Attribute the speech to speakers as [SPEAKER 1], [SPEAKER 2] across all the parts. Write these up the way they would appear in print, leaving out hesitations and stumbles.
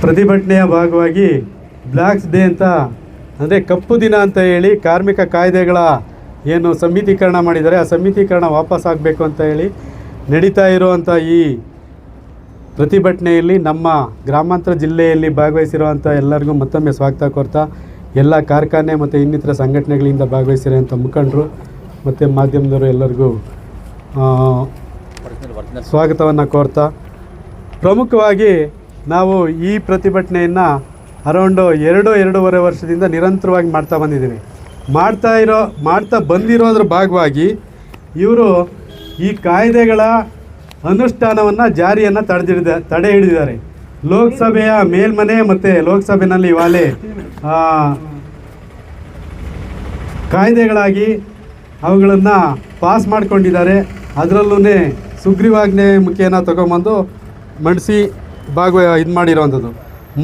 [SPEAKER 1] ಪ್ರತಿಭಟನೆಯ ಭಾಗವಾಗಿ blacks day ಅಂತ ಅಂದರೆ ಕಪ್ಪು ದಿನ ಅಂತ ಹೇಳಿ ಕಾರ್ಮಿಕ ಕಾಯ್ದೆಗಳ ಏನು ಸಮಿತೀಕರಣ ಮಾಡಿದ್ದಾರೆ ಆ ಸಮಿತೀಕರಣ ವಾಪಸ್ ಆಗಬೇಕು ಅಂತ ಹೇಳಿ ನಡೀತಾ ಇರುವಂಥ ಈ ಪ್ರತಿಭಟನೆಯಲ್ಲಿ ನಮ್ಮ ಗ್ರಾಮಾಂತರ ಜಿಲ್ಲೆಯಲ್ಲಿ ಭಾಗವಹಿಸಿರುವಂಥ ಎಲ್ಲರಿಗೂ ಮತ್ತೊಮ್ಮೆ ಸ್ವಾಗತ ಕೋರ್ತಾ ಎಲ್ಲ ಕಾರ್ಖಾನೆ ಮತ್ತು ಇನ್ನಿತರ ಸಂಘಟನೆಗಳಿಂದ ಭಾಗವಹಿಸಿರುವಂಥ ಮುಖಂಡರು ಮತ್ತು ಮಾಧ್ಯಮದವರು ಎಲ್ಲರಿಗೂ ಸ್ವಾಗತವನ್ನು ಕೋರ್ತಾ ಬಂಧುವಾಗಿ ನಾವು ಈ ಪ್ರತಿಭಟನೆಯನ್ನು ಅರೌಂಡು 2-2.5 ವರ್ಷದಿಂದ ನಿರಂತರವಾಗಿ ಮಾಡ್ತಾ ಬಂದಿರೋದ್ರ ಭಾಗವಾಗಿ ಇವರು ಈ ಕಾಯ್ದೆಗಳ ಅನುಷ್ಠಾನವನ್ನು ಜಾರಿಯನ್ನು ತಡೆ ಹಿಡಿದಿದ್ದಾರೆ. ಲೋಕಸಭೆಯ ಮೇಲ್ಮನೆ ಮತ್ತು ಲೋಕಸಭೆಯಲ್ಲಿ ಇವಾಗಲೇ ಕಾಯ್ದೆಗಳಾಗಿ ಅವುಗಳನ್ನು ಪಾಸ್ ಮಾಡ್ಕೊಂಡಿದ್ದಾರೆ. ಅದರಲ್ಲೂ ಸುಗ್ರೀವಾಜ್ಞೆ ಮುಖೇನ ತಗೊಂಬಂದು ಮಂಡಿಸಿ ಇದು ಮಾಡಿರೋವಂಥದ್ದು.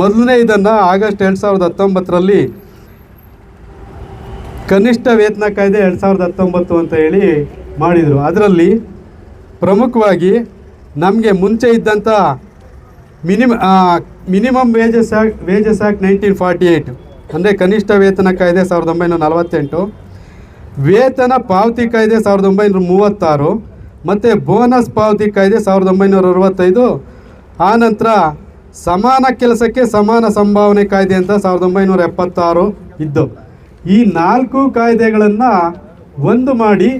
[SPEAKER 1] ಮೊದಲನೇ ಇದನ್ನು ಆಗಸ್ಟ್ 2019ರಲ್ಲಿ ಕನಿಷ್ಠ ವೇತನ ಕಾಯ್ದೆ 2019 ಅಂತ ಹೇಳಿ ಮಾಡಿದರು. ಅದರಲ್ಲಿ ಪ್ರಮುಖವಾಗಿ ನಮಗೆ ಮುಂಚೆ ಇದ್ದಂಥ ಮಿನಿಮಮ್ ವೇಜಸ್ ಆ್ಯಕ್ಟ್ 1948 ಅಂದರೆ ಕನಿಷ್ಠ ವೇತನ ಕಾಯ್ದೆ 1948, ವೇತನ ಪಾವತಿ ಕಾಯ್ದೆ 1936 ಮತ್ತು ಬೋನಸ್ ಪಾವತಿ ಕಾಯ್ದೆ 1965, ಆನಂತರ ಸಮಾನ ಕೆಲಸಕ್ಕೆ ಸಮಾನ ಸಂಭಾವನೆ ಕಾಯ್ದೆ ಅಂತ 1976 ಇದ್ದು. ಈ 4 ಕಾಯ್ದೆಗಳನ್ನು ಒಂದು ಮಾಡಿ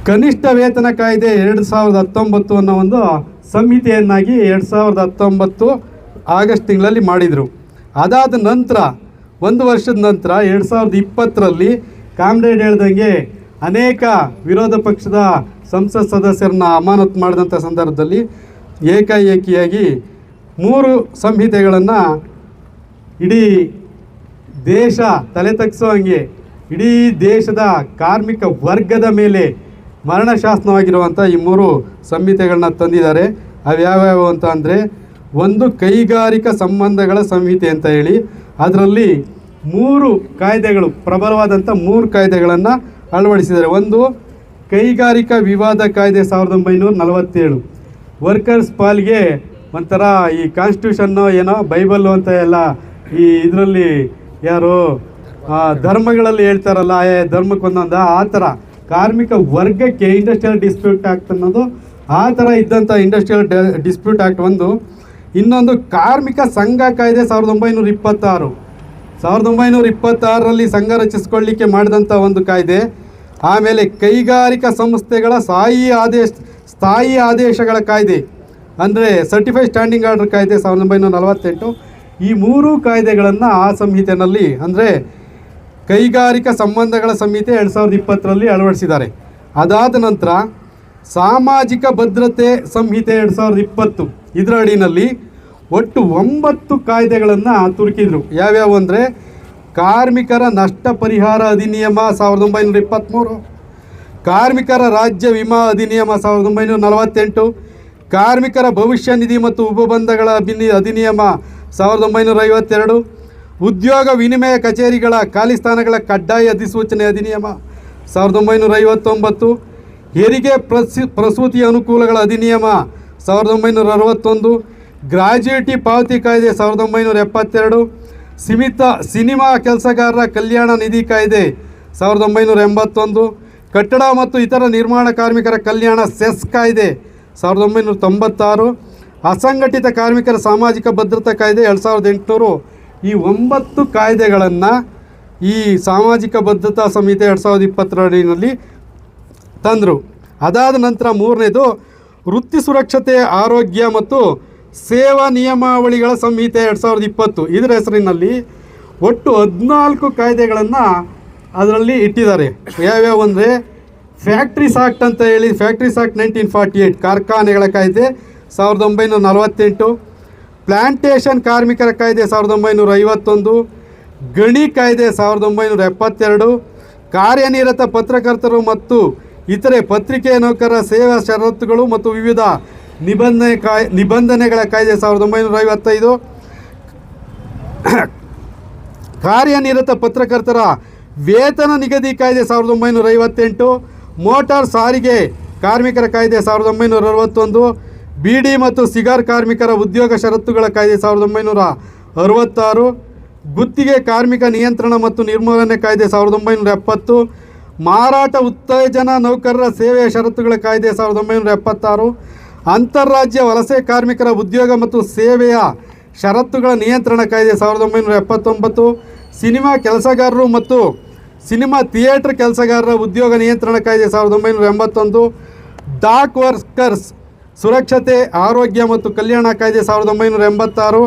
[SPEAKER 1] ಕನಿಷ್ಠ ವೇತನ ಕಾಯ್ದೆ 2019 ಅನ್ನೋ ಒಂದು ಸಂಹಿತೆಯನ್ನಾಗಿ 2019 ಆಗಸ್ಟ್ ತಿಂಗಳಲ್ಲಿ ಮಾಡಿದರು. ಅದಾದ ನಂತರ 1 ವರ್ಷದ ನಂತರ 2020ರಲ್ಲಿ ಕಾಮ್ರೇಡ್ ಹೇಳ್ದಂಗೆ ಅನೇಕ ವಿರೋಧ ಪಕ್ಷದ ಸಂಸತ್ ಸದಸ್ಯರನ್ನ ಅಮಾನತು ಮಾಡಿದಂಥ ಸಂದರ್ಭದಲ್ಲಿ ಏಕಾಏಕಿಯಾಗಿ 3 ಸಂಹಿತೆಗಳನ್ನು ಇಡೀ ದೇಶ ತಲೆ ತಗ್ಸೋ ಹಂಗೆ ಇಡೀ ದೇಶದ ಕಾರ್ಮಿಕ ವರ್ಗದ ಮೇಲೆ ಮರಣಶಾಸನವಾಗಿರುವಂಥ ಈ 3 ಸಂಹಿತೆಗಳನ್ನ ತಂದಿದ್ದಾರೆ. ಅವ್ಯಾವ್ಯಾವು ಅಂತ ಅಂದರೆ, ಒಂದು ಕೈಗಾರಿಕಾ ಸಂಬಂಧಗಳ ಸಂಹಿತೆ ಅಂತ ಹೇಳಿ ಅದರಲ್ಲಿ 3 ಕಾಯ್ದೆಗಳು, ಪ್ರಬಲವಾದಂಥ 3 ಕಾಯ್ದೆಗಳನ್ನು ಅಳವಡಿಸಿದ್ದಾರೆ. ಒಂದು ಕೈಗಾರಿಕಾ ವಿವಾದ ಕಾಯ್ದೆ 1947, ವರ್ಕರ್ಸ್ ಪಾಲ್ಗೆ ಒಂಥರ ಈ ಕಾನ್ಸ್ಟಿಟ್ಯೂಷನ್ನು ಏನೋ ಬೈಬಲ್ಲು ಅಂತ ಎಲ್ಲ ಈ ಇದರಲ್ಲಿ ಯಾರು ಧರ್ಮಗಳಲ್ಲಿ ಹೇಳ್ತಾರಲ್ಲ, ಧರ್ಮಕ್ಕೊಂದೊಂದು ಆ ಥರ ಕಾರ್ಮಿಕ ವರ್ಗಕ್ಕೆ ಇಂಡಸ್ಟ್ರಿಯಲ್ ಡಿಸ್ಪ್ಯೂಟ್ ಆ್ಯಕ್ಟ್ ಅನ್ನೋದು ಆ ಥರ ಇದ್ದಂಥ ಇಂಡಸ್ಟ್ರಿಯಲ್ ಡಿಸ್ಪ್ಯೂಟ್ ಆ್ಯಕ್ಟ್ ಒಂದು. ಇನ್ನೊಂದು ಕಾರ್ಮಿಕ ಸಂಘ ಕಾಯ್ದೆ 1926ರಲ್ಲಿ ಸಂಘ ರಚಿಸ್ಕೊಳ್ಳಿಕ್ಕೆ ಮಾಡಿದಂಥ ಒಂದು ಕಾಯ್ದೆ. ಆಮೇಲೆ ಕೈಗಾರಿಕಾ ಸಂಸ್ಥೆಗಳ ಸ್ಥಾಯಿ ಆದೇಶಗಳ ಕಾಯ್ದೆ ಅಂದರೆ ಸರ್ಟಿಫೈಡ್ ಸ್ಟ್ಯಾಂಡಿಂಗ್ ಆರ್ಡರ್ ಕಾಯ್ದೆ 1948. ಈ 3 ಕಾಯ್ದೆಗಳನ್ನು ಆ ಸಂಹಿತೆಯಲ್ಲಿ ಅಂದರೆ ಕೈಗಾರಿಕಾ ಸಂಬಂಧಗಳ ಸಂಹಿತೆ 2020ರಲ್ಲಿ ಅಳವಡಿಸಿದ್ದಾರೆ. ಅದಾದ ನಂತರ ಸಾಮಾಜಿಕ ಭದ್ರತೆ ಸಂಹಿತೆ 2020, ಇದರ ಅಡಿನಲ್ಲಿ ಒಟ್ಟು 9 ಕಾಯ್ದೆಗಳನ್ನು ತುರುಕಿದ್ರು. ಯಾವ್ಯಾವು ಅಂದರೆ, ಕಾರ್ಮಿಕರ ನಷ್ಟ ಪರಿಹಾರ ಅಧಿನಿಯಮ 1923, ಕಾರ್ಮಿಕರ ರಾಜ್ಯ ವಿಮಾ ಅಧಿನಿಯಮ 1948, ಕಾರ್ಮಿಕರ ಭವಿಷ್ಯ ನಿಧಿ ಮತ್ತು ಉಪಬಂಧಗಳ ಅಧಿನಿಯಮ 1952, ಉದ್ಯೋಗ ವಿನಿಮಯ ಕಚೇರಿಗಳ ಖಾಲಿ ಸ್ಥಾನಗಳ ಕಡ್ಡಾಯ ಅಧಿಸೂಚನೆ ಅಧಿನಿಯಮ 1959, ಹೆರಿಗೆ ಪ್ರಸೂತಿ ಅನುಕೂಲಗಳ ಅಧಿನಿಯಮ 1961, ಗ್ರಾಜ್ಯುಯಿಟಿ ಪಾವತಿ ಕಾಯ್ದೆ 1972, ಸಿನಿಮಾ ಕೆಲಸಗಾರರ ಕಲ್ಯಾಣ ನಿಧಿ ಕಾಯ್ದೆ 1981, ಕಟ್ಟಡ ಮತ್ತು ಇತರ ನಿರ್ಮಾಣ ಕಾರ್ಮಿಕರ ಕಲ್ಯಾಣ ಸೆಸ್ ಕಾಯ್ದೆ 1996, ಅಸಂಘಟಿತ ಕಾರ್ಮಿಕರ ಸಾಮಾಜಿಕ ಭದ್ರತಾ ಕಾಯ್ದೆ 2800. ಈ 9 ಕಾಯ್ದೆಗಳನ್ನು ಈ ಸಾಮಾಜಿಕ ಭದ್ರತಾ ಸಂಹಿತೆ 2020ರಲ್ಲಿ ತಂದರು. ಅದಾದ ನಂತರ 3ನೇದು ವೃತ್ತಿ ಸುರಕ್ಷತೆ ಆರೋಗ್ಯ ಮತ್ತು ಸೇವಾ ನಿಯಮಾವಳಿಗಳ ಸಂಹಿತೆ 2020. ಇದರ ಹೆಸರಿನಲ್ಲಿ ಒಟ್ಟು 14 ಕಾಯ್ದೆಗಳನ್ನು ಅದರಲ್ಲಿ ಇಟ್ಟಿದ್ದಾರೆ. ಯಾವ್ಯಾವು ಅಂದರೆ, ಫ್ಯಾಕ್ಟ್ರೀಸ್ ಆ್ಯಕ್ಟ್ ಅಂತ ಹೇಳಿ ಫ್ಯಾಕ್ಟ್ರೀಸ್ ಆ್ಯಕ್ಟ್ 1948 ಕಾರ್ಖಾನೆಗಳ ಕಾಯ್ದೆ 1948, ಪ್ಲಾಂಟೇಷನ್ ಕಾರ್ಮಿಕರ ಕಾಯ್ದೆ 1951, ಗಣಿ ಕಾಯ್ದೆ 1972, ಕಾರ್ಯನಿರತ ಪತ್ರಕರ್ತರು ಮತ್ತು ಇತರೆ ಪತ್ರಿಕೆ ನೌಕರರ ಸೇವಾ ಷರತ್ತುಗಳು ಮತ್ತು ವಿವಿಧ ನಿಬಂಧನೆಗಳ ಕಾಯ್ದೆ 1955, ಕಾರ್ಯನಿರತ ಪತ್ರಕರ್ತರ ವೇತನ ನಿಗದಿ ಕಾಯ್ದೆ 1958, ಮೋಟಾರ್ ಸಾರಿಗೆ ಕಾರ್ಮಿಕರ ಕಾಯ್ದೆ 1961, ಬೀಡಿ ಮತ್ತು ಸಿಗಾರ್ ಕಾರ್ಮಿಕರ ಉದ್ಯೋಗ ಷರತ್ತುಗಳ ಕಾಯ್ದೆ 1966, ಗುತ್ತಿಗೆ ಕಾರ್ಮಿಕ ನಿಯಂತ್ರಣ ಮತ್ತು ನಿರ್ಮೂಲನೆ ಕಾಯ್ದೆ 1970, ಮಾರಾಟ ಉತ್ತೇಜನ ನೌಕರರ ಸೇವೆಯ ಷರತ್ತುಗಳ ಕಾಯ್ದೆ 1976, ಅಂತಾರಾಜ್ಯ ವಲಸೆ ಕಾರ್ಮಿಕರ ಉದ್ಯೋಗ ಮತ್ತು ಸೇವೆಯ ಷರತ್ತುಗಳ ನಿಯಂತ್ರಣ ಕಾಯ್ದೆ 1979, ಸಿನಿಮಾ ಕೆಲಸಗಾರರು ಮತ್ತು ಸಿನಿಮಾ ಥಿಯೇಟರ್ ಕೆಲಸಗಾರರ ಉದ್ಯೋಗ ನಿಯಂತ್ರಣ ಕಾಯ್ದೆ 1981, ಡಾಕ್ ವರ್ಕರ್ಸ್ ಸುರಕ್ಷತೆ ಆರೋಗ್ಯ ಮತ್ತು ಕಲ್ಯಾಣ ಕಾಯ್ದೆ 1986,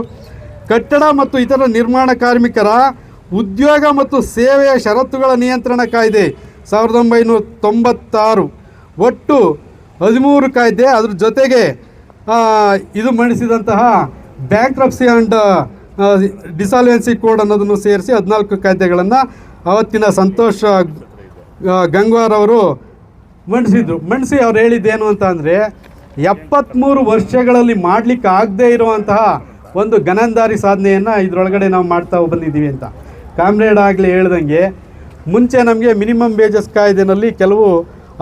[SPEAKER 1] ಕಟ್ಟಡ ಮತ್ತು ಇತರ ನಿರ್ಮಾಣ ಕಾರ್ಮಿಕರ ಉದ್ಯೋಗ ಮತ್ತು ಸೇವೆಯ ಷರತ್ತುಗಳ ನಿಯಂತ್ರಣ ಕಾಯ್ದೆ 1996. ಒಟ್ಟು 13 ಕಾಯ್ದೆ. ಅದ್ರ ಜೊತೆಗೆ ಇದು ಮಂಡಿಸಿದಂತಹ ಬ್ಯಾಂಕ್ರಪ್ಸಿ ಆ್ಯಂಡ್ ಡಿಸಾಲ್ವೆನ್ಸಿ ಕೋಡ್ ಅನ್ನೋದನ್ನು ಸೇರಿಸಿ 14 ಕಾಯ್ದೆಗಳನ್ನು ಅವತ್ತಿನ ಸಂತೋಷ್ ಗಂಗ್ವಾರ್ ಅವರು ಮಂಡಿಸಿ ಅವ್ರು ಹೇಳಿದ್ದೇನು ಅಂತ ಅಂದರೆ 73 ವರ್ಷಗಳಲ್ಲಿ ಮಾಡಲಿಕ್ಕೆ ಆಗದೇ ಇರುವಂತಹ ಒಂದು ಗನಂದಾರಿ ಸಾಧನೆಯನ್ನು ಇದರೊಳಗಡೆ ನಾವು ಮಾಡ್ತಾ ಬಂದಿದ್ದೀವಿ ಅಂತ. ಕಾಮ್ರೇಡ್ ಆಗಲಿ ಹೇಳ್ದಂಗೆ ಮುಂಚೆ ನಮಗೆ ಮಿನಿಮಮ್ ವೇಜಸ್ ಕಾಯ್ದೆನಲ್ಲಿ ಕೆಲವು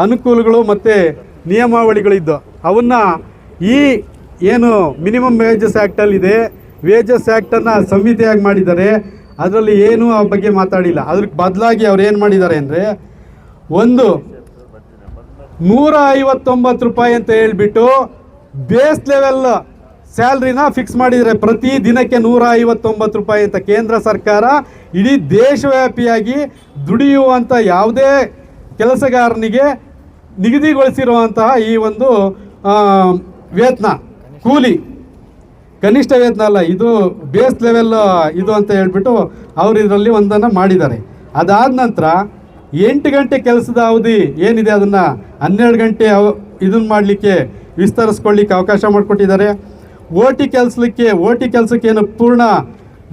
[SPEAKER 1] ಅನುಕೂಲಗಳು ಮತ್ತು ನಿಯಮಾವಳಿಗಳಿದ್ದು ಅವನ್ನು ಈ ಏನು ಮಿನಿಮಮ್ ವೇಜಸ್ ಆ್ಯಕ್ಟಲ್ಲಿದೆ, ವೇಜಸ್ ಆ್ಯಕ್ಟನ್ನು ಸಂಹಿತೆಯಾಗಿ ಮಾಡಿದ್ದಾರೆ. ಅದರಲ್ಲಿ ಏನೂ ಆ ಬಗ್ಗೆ ಮಾತಾಡಿಲ್ಲ. ಅದಕ್ಕೆ ಬದಲಾಗಿ ಅವ್ರು ಏನು ಮಾಡಿದ್ದಾರೆ ಅಂದರೆ ಒಂದು 159 ರೂಪಾಯಿ ಅಂತ ಹೇಳ್ಬಿಟ್ಟು ಬೇಸ್ ಲೆವೆಲ್ ಸ್ಯಾಲ್ರಿನ ಫಿಕ್ಸ್ ಮಾಡಿದರೆ ಪ್ರತಿ ದಿನಕ್ಕೆ 159 ರೂಪಾಯಿ ಅಂತ. ಕೇಂದ್ರ ಸರ್ಕಾರ ಇಡೀ ದೇಶವ್ಯಾಪಿಯಾಗಿ ದುಡಿಯುವಂಥ ಯಾವುದೇ ಕೆಲಸಗಾರನಿಗೆ ನಿಗದಿಗೊಳಿಸಿರುವಂತಹ ಈ ಒಂದು ವೇತನ, ಕೂಲಿ, ಕನಿಷ್ಠ ವೇತನ ಅಲ್ಲ, ಇದು ಬೇಸ್ ಲೆವೆಲ್ ಇದು ಅಂತ ಹೇಳ್ಬಿಟ್ಟು ಅವರು ಇದರಲ್ಲಿ ಒಂದನ್ನು ಮಾಡಿದ್ದಾರೆ. ಅದಾದ ನಂತರ 8 ಗಂಟೆ ಕೆಲಸದ ಅವಧಿ ಏನಿದೆ ಅದನ್ನು 12 ಗಂಟೆ ಇದನ್ನು ಮಾಡಲಿಕ್ಕೆ ವಿಸ್ತರಿಸ್ಕೊಳ್ಳಿಕ್ಕೆ ಅವಕಾಶ ಮಾಡಿಕೊಟ್ಟಿದ್ದಾರೆ. ಓ ಟಿ ಕೆಲಸಕ್ಕೆ ಏನು ಪೂರ್ಣ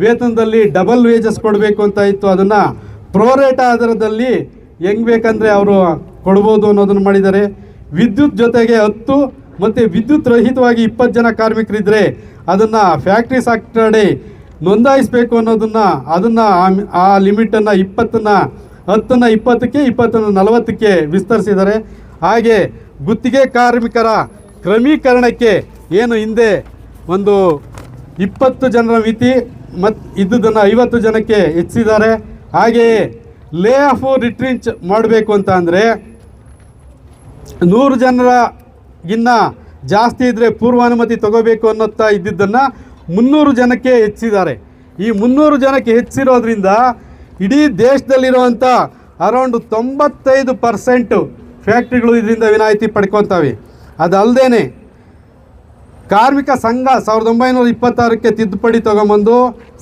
[SPEAKER 1] ವೇತನದಲ್ಲಿ ಡಬಲ್ ವೇಜಸ್ ಕೊಡಬೇಕು ಅಂತ ಇತ್ತು, ಅದನ್ನು ಪ್ರೋರೇಟ ಆಧಾರದಲ್ಲಿ ಹೆಂಗೆ ಬೇಕಂದರೆ ಅವರು ಕೊಡ್ಬೋದು ಅನ್ನೋದನ್ನು ಮಾಡಿದ್ದಾರೆ. ವಿದ್ಯುತ್ ಜೊತೆಗೆ 10 ಮತ್ತು ವಿದ್ಯುತ್ ರಹಿತವಾಗಿ 20 ಜನ ಕಾರ್ಮಿಕರಿದ್ದರೆ ಅದನ್ನು ಫ್ಯಾಕ್ಟ್ರಿ ಸೆಕ್ಟರ್ಡೆ ನೋಂದಾಯಿಸಬೇಕು ಅದನ್ನು ಆ ಲಿಮಿಟನ್ನು 10ನ್ನು 20ಕ್ಕೆ 20ನ್ನು 40ಕ್ಕೆ ವಿಸ್ತರಿಸಿದ್ದಾರೆ. ಹಾಗೆ ಗುತ್ತಿಗೆ ಕಾರ್ಮಿಕರ ಕ್ರಮೀಕರಣಕ್ಕೆ ಏನು ಹಿಂದೆ ಒಂದು 20 ಜನರ ಮಿತಿ ಇದ್ದುದನ್ನು 50 ಜನಕ್ಕೆ ಹೆಚ್ಚಿದ್ದಾರೆ. ಹಾಗೆಯೇ ಲೇ ಆಫ್ ರಿಟ್ರೀಂಚ್ ಮಾಡಬೇಕು ಅಂತ ಅಂದರೆ 100 ಜನರಿಗಿನ್ನ ಜಾಸ್ತಿ ಇದ್ದರೆ ಪೂರ್ವಾನುಮತಿ ತಗೋಬೇಕು ಅನ್ನೋತ್ತಾ ಇದ್ದಿದ್ದನ್ನು 300 ಜನಕ್ಕೆ ಹೆಚ್ಚಿದ್ದಾರೆ. ಈ 300 ಜನಕ್ಕೆ ಹೆಚ್ಚಿರೋದ್ರಿಂದ ಇಡೀ ದೇಶದಲ್ಲಿರುವಂಥ ಅರೌಂಡ್ 95% ಫ್ಯಾಕ್ಟ್ರಿಗಳು ಇದರಿಂದ ವಿನಾಯಿತಿ ಪಡ್ಕೊತವೆ. ಅದಲ್ಲದೆ ಕಾರ್ಮಿಕ ಸಂಘ 1926ಕ್ಕೆ ತಿದ್ದುಪಡಿ ತಗೊಂಬಂದು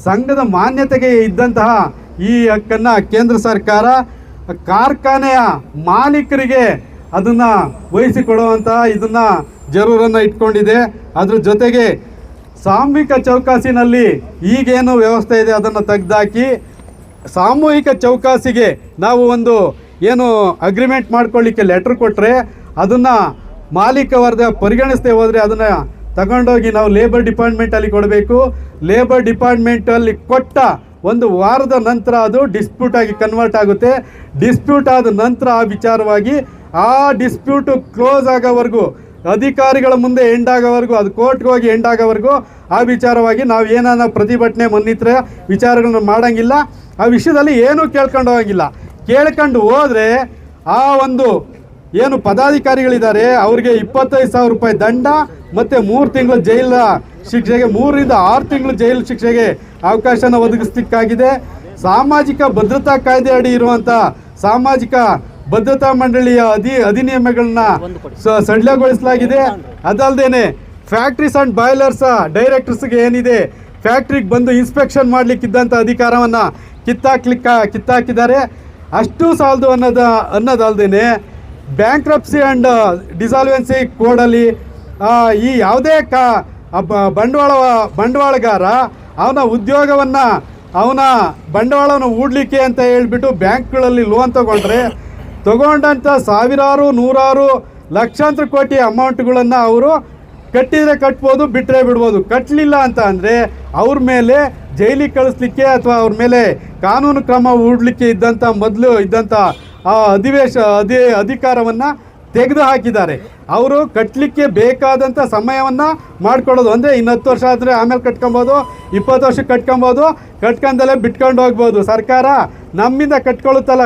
[SPEAKER 1] ಸಂಘದ ಮಾನ್ಯತೆಗೆ ಇದ್ದಂತಹ ಈ ಹಕ್ಕನ್ನು ಕೇಂದ್ರ ಸರ್ಕಾರ ಕಾರ್ಖಾನೆಯ ಮಾಲೀಕರಿಗೆ ಅದನ್ನು ವಹಿಸಿಕೊಡುವಂತಹ ಇದನ್ನು ಜರೂರನ್ನು ಇಟ್ಕೊಂಡಿದೆ. ಅದ್ರ ಜೊತೆಗೆ ಸಾಮೂಹಿಕ ಚೌಕಾಸಿನಲ್ಲಿ ಈಗೇನು ವ್ಯವಸ್ಥೆ ಇದೆ ಅದನ್ನು ತೆಗೆದಾಕಿ ಸಾಮೂಹಿಕ ಚೌಕಾಸಿಗೆ ನಾವು ಒಂದು ಏನು ಅಗ್ರಿಮೆಂಟ್ ಮಾಡ್ಕೊಳ್ಳಿಕ್ಕೆ ಲೆಟ್ರ್ ಕೊಟ್ಟರೆ ಅದನ್ನು ಮಾಲೀಕ ವರ್ಗ ಪರಿಗಣಿಸದೆ ಹೋದರೆ ಅದನ್ನು ತಗೊಂಡೋಗಿ ನಾವು ಲೇಬರ್ ಡಿಪಾರ್ಟ್ಮೆಂಟಲ್ಲಿ ಕೊಡಬೇಕು. ಲೇಬರ್ ಡಿಪಾರ್ಟ್ಮೆಂಟಲ್ಲಿ ಕೊಟ್ಟ 1 ವಾರದ ನಂತರ ಅದು ಡಿಸ್ಪ್ಯೂಟ್ ಆಗಿ ಕನ್ವರ್ಟ್ ಆಗುತ್ತೆ. ಡಿಸ್ಪ್ಯೂಟ್ ಆದ ನಂತರ ಆ ವಿಚಾರವಾಗಿ ಆ ಡಿಸ್ಪ್ಯೂಟು ಕ್ಲೋಸ್ ಆಗೋವರೆಗೂ, ಅಧಿಕಾರಿಗಳ ಮುಂದೆ ಎಂಡ್ ಆಗೋವರೆಗೂ, ಅದು ಕೋರ್ಟ್ಗೆ ಹೋಗಿ ಎಂಡ್ ಆಗೋವರೆಗೂ ಆ ವಿಚಾರವಾಗಿ ನಾವು ಏನಾನ ಪ್ರತಿಭಟನೆ ಮನ್ನಿತ್ರ ವಿಚಾರಗಳನ್ನು ಮಾಡೋಂಗಿಲ್ಲ. ಆ ವಿಷಯದಲ್ಲಿ ಏನೂ ಕೇಳ್ಕೊಂಡು ಹೋಗಂಗಿಲ್ಲ. ಕೇಳ್ಕೊಂಡು ಹೋದರೆ ಆ ಒಂದು ಏನು ಪದಾಧಿಕಾರಿಗಳಿದ್ದಾರೆ ಅವ್ರಿಗೆ 25,000 ರೂಪಾಯಿ ದಂಡ ಮತ್ತು 3 ತಿಂಗಳು ಜೈಲ ಶಿಕ್ಷೆಗೆ, 3 ರಿಂದ 6 ತಿಂಗಳು ಜೈಲು ಶಿಕ್ಷೆಗೆ ಅವಕಾಶನ ಒದಗಿಸಲಿಕ್ಕಾಗಿದೆ. ಸಾಮಾಜಿಕ ಭದ್ರತಾ ಕಾಯ್ದೆ ಅಡಿ ಇರುವಂಥ ಸಾಮಾಜಿಕ ಭದ್ರತಾ ಮಂಡಳಿಯ ಅಧಿನಿಯಮಗಳನ್ನ ಸಡಿಲಗೊಳಿಸಲಾಗಿದೆ. ಅದಲ್ಲದೆ ಫ್ಯಾಕ್ಟ್ರೀಸ್ ಆ್ಯಂಡ್ ಬಾಯ್ಲರ್ಸ್ ಡೈರೆಕ್ಟರ್ಸ್ಗೆ ಏನಿದೆ ಫ್ಯಾಕ್ಟ್ರಿಗೆ ಬಂದು ಇನ್ಸ್ಪೆಕ್ಷನ್ ಮಾಡಲಿಕ್ಕಿದ್ದಂಥ ಅಧಿಕಾರವನ್ನು ಕಿತ್ತಾಕಿದ್ದಾರೆ. ಅಷ್ಟು ಸಾಲದು ಅನ್ನೋದಲ್ಲದೆ ಬ್ಯಾಂಕ್ರಪ್ಸಿ ಆ್ಯಂಡ್ ಡಿಸಾಲ್ವೆನ್ಸಿ ಕೋಡಲ್ಲಿ ಈ ಯಾವುದೇ ಬಂಡವಾಳಗಾರ ಅವನ ಉದ್ಯೋಗವನ್ನು ಅವನ ಬಂಡವಾಳವನ್ನು ಹೂಡಲಿಕ್ಕೆ ಅಂತ ಹೇಳ್ಬಿಟ್ಟು ಬ್ಯಾಂಕ್ಗಳಲ್ಲಿ ಲೋನ್ ತಗೊಂಡಂಥ ಸಾವಿರಾರು ನೂರಾರು ಲಕ್ಷಾಂತರ ಕೋಟಿ ಅಮೌಂಟ್ಗಳನ್ನು ಅವರು ಕಟ್ಟಿದರೆ ಕಟ್ಬೋದು, ಬಿಟ್ಟರೆ ಬಿಡ್ಬೋದು. ಕಟ್ಟಲಿಲ್ಲ ಅಂತ ಅಂದರೆ ಅವ್ರ ಮೇಲೆ ಜೈಲಿಗೆ ಕಳಿಸ್ಲಿಕ್ಕೆ ಅಥವಾ ಅವ್ರ ಮೇಲೆ ಕಾನೂನು ಕ್ರಮ ಹೂಡಲಿಕ್ಕೆ ಮೊದಲು ಇದ್ದಂಥ ಆ ಅಧಿಕಾರವನ್ನು ತೆಗೆದು ಹಾಕಿದ್ದಾರೆ. ಅವರು ಕಟ್ಟಲಿಕ್ಕೆ ಬೇಕಾದಂಥ ಸಮಯವನ್ನು ಮಾಡ್ಕೊಳ್ಳೋದು. ಅಂದರೆ ಇನ್ನು 10 ವರ್ಷ ಆದರೆ ಆಮೇಲೆ ಕಟ್ಕೊಬೋದು, 20 ವರ್ಷಕ್ಕೆ ಕಟ್ಕೊಬೋದು, ಕಟ್ಕೊಂಡಲ್ಲೇ ಬಿಟ್ಕೊಂಡು ಹೋಗ್ಬೋದು. ಸರ್ಕಾರ ನಮ್ಮಿಂದ ಕಟ್ಟಿಸ್ಕೊಳುತ್ತಲ್ಲ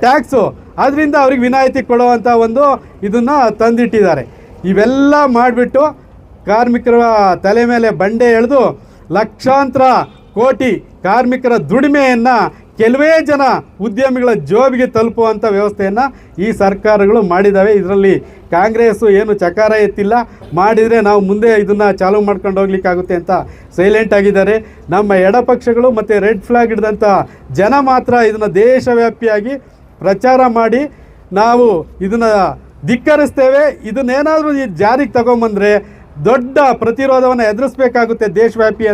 [SPEAKER 1] ಟ್ಯಾಕ್ಸು, ಅದರಿಂದ ಅವ್ರಿಗೆ ವಿನಾಯಿತಿ ಕೊಡುವಂಥ ಒಂದು ಇದನ್ನು ತಂದಿಟ್ಟಿದ್ದಾರೆ. ಇವೆಲ್ಲ ಮಾಡಿಬಿಟ್ಟು ಕಾರ್ಮಿಕರ ತಲೆ ಮೇಲೆ ಬಂಡೆ ಎಳೆದು ಲಕ್ಷಾಂತರ ಕೋಟಿ ಕಾರ್ಮಿಕರ ದುಡಿಮೆಯನ್ನು ಕೆಲವೇ ಜನ ಉದ್ಯಮಿಗಳ ಜೋಬಿಗೆ ತಲುಪುವಂಥ ವ್ಯವಸ್ಥೆಯನ್ನು ಈ ಸರ್ಕಾರಗಳು ಮಾಡಿದ್ದಾವೆ. ಇದರಲ್ಲಿ ಕಾಂಗ್ರೆಸ್ಸು ಏನು ಚಕಾರ ಎತ್ತಿಲ್ಲ. ಮಾಡಿದರೆ ನಾವು ಮುಂದೆ ಇದನ್ನು ಚಾಲೂ ಮಾಡ್ಕೊಂಡು ಹೋಗ್ಲಿಕ್ಕಾಗುತ್ತೆ ಅಂತ ಸೈಲೆಂಟ್ ಆಗಿದ್ದಾರೆ. ನಮ್ಮ ಎಡಪಕ್ಷಗಳು ಮತ್ತು ರೆಡ್ ಫ್ಲಾಗ್ ಹಿಡಿದಂಥ ಜನ ಮಾತ್ರ ಇದನ್ನು ದೇಶವ್ಯಾಪಿಯಾಗಿ ಪ್ರಚಾರ ಮಾಡಿ ನಾವು ಇದನ್ನು ಧಿಕ್ಕರಿಸ್ತೇವೆ. ಇದನ್ನೇನಾದರೂ ಈ ಜಾರಿಗೆ ತಗೊಂಬಂದರೆ ದೊಡ್ಡ ಪ್ರತಿರೋಧವನ್ನು ಎದುರಿಸಬೇಕಾಗುತ್ತೆ ದೇಶವ್ಯಾಪಿ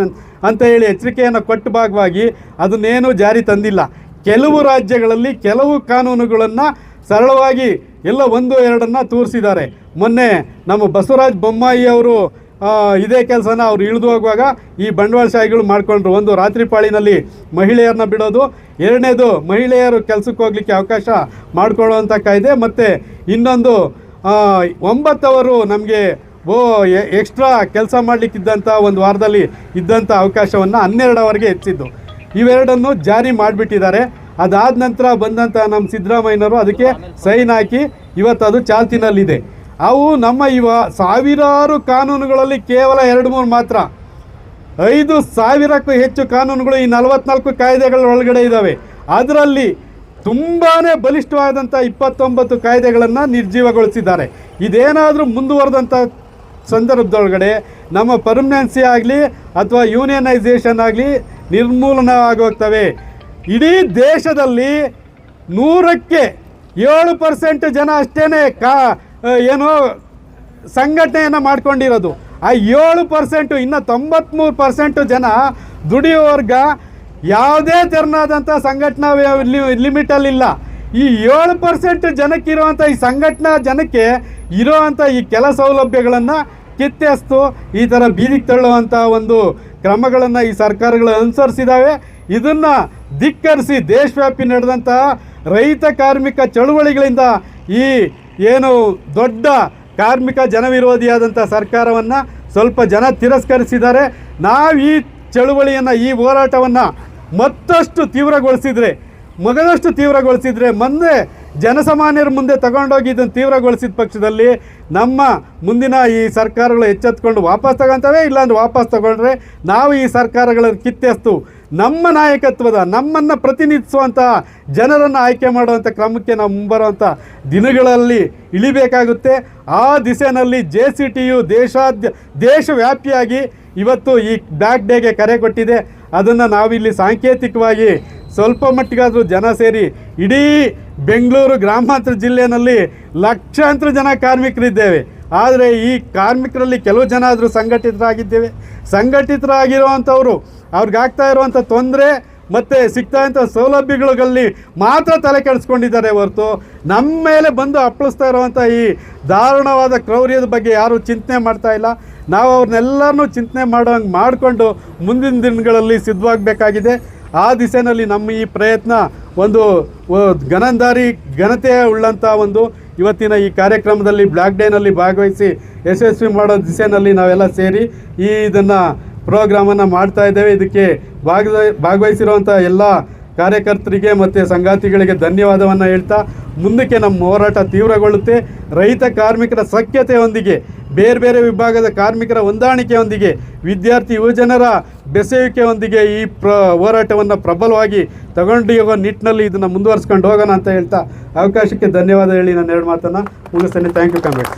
[SPEAKER 1] ಅಂತ ಹೇಳಿ ಎಚ್ಚರಿಕೆಯನ್ನು ಕೊಟ್ಟ ಭಾಗವಾಗಿ ಅದನ್ನೇನೂ ಜಾರಿ ತಂದಿಲ್ಲ. ಕೆಲವು ರಾಜ್ಯಗಳಲ್ಲಿ ಕೆಲವು ಕಾನೂನುಗಳನ್ನು ಸರಳವಾಗಿ ಎಲ್ಲ 1-2 ತೋರಿಸಿದ್ದಾರೆ. ಮೊನ್ನೆ ನಮ್ಮ ಬಸವರಾಜ ಬೊಮ್ಮಾಯಿ ಅವರು ಇದೇ ಕೆಲಸನ ಅವ್ರು ಇಳಿದು ಹೋಗುವಾಗ ಈ ಬಂಡವಾಳಶಾಹಿಗಳು ಮಾಡಿಕೊಂಡ್ರು. ಒಂದು ರಾತ್ರಿ ಪಾಳಿನಲ್ಲಿ ಮಹಿಳೆಯರನ್ನ ಬಿಡೋದು, ಎರಡನೇದು ಮಹಿಳೆಯರು ಕೆಲಸಕ್ಕೆ ಹೋಗಲಿಕ್ಕೆ ಅವಕಾಶ ಮಾಡಿಕೊಳ್ಳುವಂಥ ಕಾಯ್ದೆ, ಮತ್ತು ಇನ್ನೊಂದು 9 ಅವರು ನಮಗೆ ಎಕ್ಸ್ಟ್ರಾ ಕೆಲಸ ಮಾಡಲಿಕ್ಕಿದ್ದಂಥ ಒಂದು ವಾರದಲ್ಲಿ ಇದ್ದಂಥ ಅವಕಾಶವನ್ನು 12 ಅವರ್ಗೆ ಹೆಚ್ಚಿದ್ದು. ಇವೆರಡನ್ನು ಜಾರಿ ಮಾಡಿಬಿಟ್ಟಿದ್ದಾರೆ. ಅದಾದ ನಂತರ ಬಂದಂಥ ನಮ್ಮ ಸಿದ್ದರಾಮಯ್ಯನವರು ಅದಕ್ಕೆ ಸೈನ್ ಹಾಕಿ ಇವತ್ತು ಅದು ಚಾಲ್ತಿನಲ್ಲಿದೆ. ಅವು ನಮ್ಮ ಸಾವಿರಾರು ಕಾನೂನುಗಳಲ್ಲಿ ಕೇವಲ 2-3 ಮಾತ್ರ, 5,000ಕ್ಕೂ ಹೆಚ್ಚು ಕಾನೂನುಗಳು ಈ 44 ಕಾಯ್ದೆಗಳ ಒಳಗಡೆ ಇದ್ದಾವೆ. ಅದರಲ್ಲಿ ತುಂಬಾ ಬಲಿಷ್ಠವಾದಂಥ 29 ಕಾಯ್ದೆಗಳನ್ನು ನಿರ್ಜೀವಗೊಳಿಸಿದ್ದಾರೆ. ಇದೇನಾದರೂ ಮುಂದುವರೆದಂಥ ಸಂದರ್ಭದೊಳಗಡೆ ನಮ್ಮ ಪರ್ಮನೆನ್ಸಿ ಆಗಲಿ ಅಥವಾ ಯೂನಿಯನೈಸೇಷನ್ ಆಗಲಿ ನಿರ್ಮೂಲನ ಆಗೋಗ್ತವೆ. ಇಡೀ ದೇಶದಲ್ಲಿ 100ಕ್ಕೆ 7% ಜನ ಅಷ್ಟೇ ಏನೋ ಸಂಘಟನೆಯನ್ನು ಮಾಡ್ಕೊಂಡಿರೋದು. ಆ 7% ಇನ್ನು 93% ಜನ ದುಡಿಯೋ ವರ್ಗ ಯಾವುದೇ ತೆರನಾದಂಥ ಸಂಘಟನಾ ಲಿಮಿಟಲ್ಲಿಲ್ಲ. ಈ 7% ಜನಕ್ಕಿರುವಂಥ ಈ ಸಂಘಟನಾ ಜನಕ್ಕೆ ಇರೋವಂಥ ಈ ಕೆಲ ಸೌಲಭ್ಯಗಳನ್ನು ಕಿತ್ತೆಸ್ತು ಈ ಥರ ಬೀದಿಗೆ ತಳ್ಳುವಂಥ ಒಂದು ಕ್ರಮಗಳನ್ನು ಈ ಸರ್ಕಾರಗಳು ಅನುಸರಿಸಿದ್ದಾವೆ. ಇದನ್ನು ಧಿಕ್ಕರಿಸಿ ದೇಶವ್ಯಾಪಿ ನಡೆದಂತಹ ರೈತ ಕಾರ್ಮಿಕ ಚಳುವಳಿಗಳಿಂದ ಈ ಏನು ದೊಡ್ಡ ಕಾರ್ಮಿಕ ಜನವಿರೋಧಿಯಾದಂಥ ಸರ್ಕಾರವನ್ನು ಸ್ವಲ್ಪ ಜನ ತಿರಸ್ಕರಿಸಿದ್ದಾರೆ. ನಾವು ಈ ಚಳುವಳಿಯನ್ನು, ಈ ಹೋರಾಟವನ್ನು ಮತ್ತಷ್ಟು ತೀವ್ರಗೊಳಿಸಿದರೆ ಮುಂದೆ ಜನಸಾಮಾನ್ಯರ ಮುಂದೆ ತಗೊಂಡೋಗಿ ಇದನ್ನು ತೀವ್ರಗೊಳಿಸಿದ ಪಕ್ಷದಲ್ಲಿ ನಮ್ಮ ಮುಂದಿನ ಈ ಸರ್ಕಾರಗಳು ಎಚ್ಚೆತ್ಕೊಂಡು ವಾಪಸ್ ತಗೊಳ್ತವೆ. ಇಲ್ಲಾಂದ್ರೆ ವಾಪಸ್ ತಗೊಂಡ್ರೆ ನಾವು ಈ ಸರ್ಕಾರಗಳನ್ನು ಕಿತ್ತೆಸ್ತು ನಮ್ಮ ನಾಯಕತ್ವದ, ನಮ್ಮನ್ನು ಪ್ರತಿನಿಧಿಸುವಂಥ ಜನರನ್ನು ಆಯ್ಕೆ ಮಾಡುವಂಥ ಕ್ರಮಕ್ಕೆ ನಾವು ಮುಂಬರುವಂಥ ದಿನಗಳಲ್ಲಿ ಇಳಿಬೇಕಾಗುತ್ತೆ. ಆ ದಿಸೆಯಲ್ಲಿ JCTU ದೇಶವ್ಯಾಪಿಯಾಗಿ ಇವತ್ತು ಈ ಬ್ಲ್ಯಾಕ್ ಡೇಗೆ ಕರೆ ಕೊಟ್ಟಿದೆ. ಅದನ್ನು ನಾವಿಲ್ಲಿ ಸಾಂಕೇತಿಕವಾಗಿ ಸ್ವಲ್ಪ ಮಟ್ಟಿಗಾದರೂ ಜನ ಸೇರಿ ಇಡೀ ಬೆಂಗಳೂರು ಗ್ರಾಮಾಂತರ ಜಿಲ್ಲೆಯಲ್ಲಿ ಲಕ್ಷಾಂತರ ಜನ ಕಾರ್ಮಿಕರಿದ್ದೇವೆ. ಆದರೆ ಈ ಕಾರ್ಮಿಕರಲ್ಲಿ ಕೆಲವು ಜನ ಆದರೂ ಸಂಘಟಿತರಾಗಿರುವಂಥವ್ರು ಅವ್ರಿಗಾಗ್ತಾ ಇರುವಂಥ ತೊಂದರೆ ಮತ್ತು ಸಿಗ್ತಾ ಇರೋಂಥ ಸೌಲಭ್ಯಗಳಲ್ಲಿ ಮಾತ್ರ ತಲೆ ಕೆಡಿಸ್ಕೊಂಡಿದ್ದಾರೆ ಹೊರತು ನಮ್ಮ ಮೇಲೆ ಬಂದು ಅಪ್ಪಳಿಸ್ತಾ ಇರುವಂಥ ಈ ದಾರುಣವಾದ ಕ್ರೌರ್ಯದ ಬಗ್ಗೆ ಯಾರೂ ಚಿಂತನೆ ಮಾಡ್ತಾ ಇಲ್ಲ. ನಾವು ಅವ್ರನ್ನೆಲ್ಲರನ್ನೂ ಚಿಂತನೆ ಮಾಡೋಂಗೆ ಮಾಡಿಕೊಂಡು ಮುಂದಿನ ದಿನಗಳಲ್ಲಿ ಸಿದ್ಧವಾಗಬೇಕಾಗಿದೆ. ಆ ದಿಸೆಯಲ್ಲಿ ನಮ್ಮ ಈ ಪ್ರಯತ್ನ ಒಂದು ಘನತೆ ಉಳ್ಳಂಥ ಒಂದು ಇವತ್ತಿನ ಈ ಕಾರ್ಯಕ್ರಮದಲ್ಲಿ ಬ್ಲ್ಯಾಕ್ ಡೇನಲ್ಲಿ ಭಾಗವಹಿಸಿ ಯಶಸ್ವಿ ಮಾಡೋ ದಿಸೆಯಲ್ಲಿ ನಾವೆಲ್ಲ ಸೇರಿ ಇದನ್ನು ಪ್ರೋಗ್ರಾಮನ್ನು ಮಾಡ್ತಾ ಇದ್ದೇವೆ. ಇದಕ್ಕೆ ಭಾಗವಹಿಸಿರುವಂಥ ಎಲ್ಲ ಕಾರ್ಯಕರ್ತರಿಗೆ ಮತ್ತು ಸಂಗಾತಿಗಳಿಗೆ ಧನ್ಯವಾದವನ್ನು ಹೇಳ್ತಾ ಮುಂದಕ್ಕೆ ನಮ್ಮ ಹೋರಾಟ ತೀವ್ರಗೊಳ್ಳುತ್ತೆ. ರೈತ ಕಾರ್ಮಿಕರ ಸಖ್ಯತೆಯೊಂದಿಗೆ, ಬೇರೆ ಬೇರೆ ವಿಭಾಗದ ಕಾರ್ಮಿಕರ ಹೊಂದಾಣಿಕೆಯೊಂದಿಗೆ, ವಿದ್ಯಾರ್ಥಿ ಯುವಜನರ ಬೆಸೆಯುವಿಕೆಯೊಂದಿಗೆ ಈ ಹೋರಾಟವನ್ನು ಪ್ರಬಲವಾಗಿ ತಗೊಂಡು ಹೋಗೋ ನಿಟ್ಟಿನಲ್ಲಿ ಇದನ್ನು ಮುಂದುವರಿಸ್ಕೊಂಡು ಹೋಗೋಣ ಅಂತ ಹೇಳ್ತಾ ಅವಕಾಶಕ್ಕೆ ಧನ್ಯವಾದ ಹೇಳಿ ನಾನು 2 ಮಾತನ್ನು ಮುಗಿಸ್ತೇನೆ. Thank you comrades.